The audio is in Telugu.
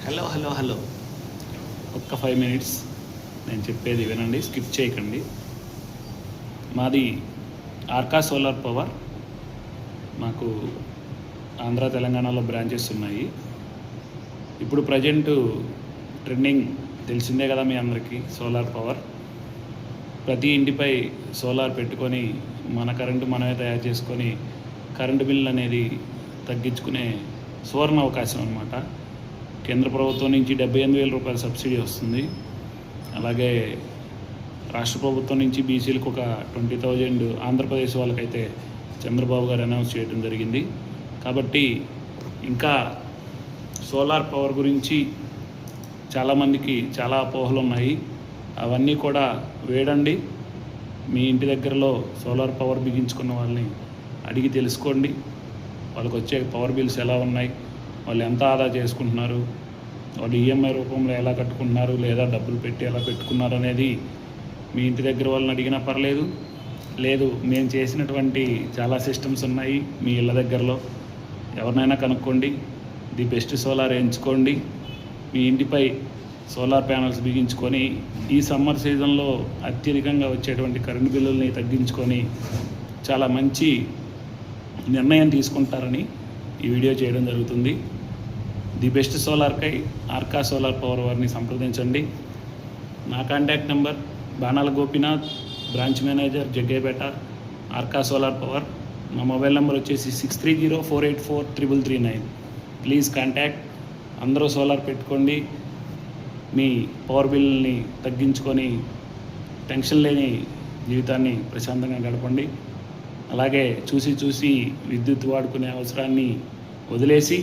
హలో హలో హలో ఒక్క 5 మినిట్స్ నేను చెప్పేది వినండి, స్కిప్ చేయకండి. మాది ఆర్కా సోలార్ పవర్. మాకు ఆంధ్ర తెలంగాణలో బ్రాంచెస్ ఉన్నాయి. ఇప్పుడు ప్రజెంటు ట్రెండింగ్ తెలిసిందే కదా మీ అందరికీ, సోలార్ పవర్. ప్రతి ఇంటిపై సోలార్ పెట్టుకొని మన కరెంటు మనమే తయారు చేసుకొని కరెంటు బిల్లు అనేది తగ్గించుకునే సువర్ణ అవకాశం అన్నమాట. కేంద్ర ప్రభుత్వం నుంచి 78,000 రూపాయల సబ్సిడీ వస్తుంది. అలాగే రాష్ట్ర ప్రభుత్వం నుంచి బీసీలకు ఒక 20,000, ఆంధ్రప్రదేశ్ వాళ్ళకైతే చంద్రబాబు గారు అనౌన్స్ చేయడం జరిగింది. కాబట్టి ఇంకా సోలార్ పవర్ గురించి చాలామందికి చాలా అపోహలు ఉన్నాయి. అవన్నీ కూడా వేడండి. మీ ఇంటి దగ్గరలో సోలార్ పవర్ బిగించుకున్న వాళ్ళని అడిగి తెలుసుకోండి. వాళ్ళకి వచ్చే పవర్ బిల్స్ ఎలా ఉన్నాయి, వాళ్ళు ఎంత ఆదా చేసుకుంటున్నారు, వాళ్ళు ఈఎంఐ రూపంలో ఎలా కట్టుకుంటున్నారు, లేదా డబ్బులు పెట్టి ఎలా పెట్టుకున్నారు అనేది మీ ఇంటి దగ్గర వాళ్ళని అడిగినా పర్లేదు. లేదు, మేము చేసినటువంటి చాలా సిస్టమ్స్ ఉన్నాయి మీ ఇళ్ళ దగ్గరలో, ఎవరినైనా కనుక్కోండి. ది బెస్ట్ సోలార్ ఎంచుకోండి. మీ ఇంటిపై సోలార్ ప్యానల్స్ బిగించుకొని ఈ సమ్మర్ సీజన్లో అత్యధికంగా వచ్చేటువంటి కరెంటు బిల్లుల్ని తగ్గించుకొని చాలా మంచి నిర్ణయం తీసుకుంటారని ఈ వీడియో చేయడం జరుగుతుంది. ది బెస్ట్ సోలార్కై ఆర్కా సోలార్ పవర్ వారిని సంప్రదించండి. నా contact number Banala Gopinath, branch manager, Jaggepeta, Arka solar power. నా మొబైల్ నెంబర్ వచ్చేసి 6304843339. Please contact. అందరూ సోలార్ పెట్టుకోండి. మీ పవర్ బిల్ని తగ్గించుకొని టెన్షన్ లేని జీవితాన్ని ప్రశాంతంగా గడపండి. అలాగే చూసి విద్యుత్ వాడుకునే అవసరాన్ని వదిలేసి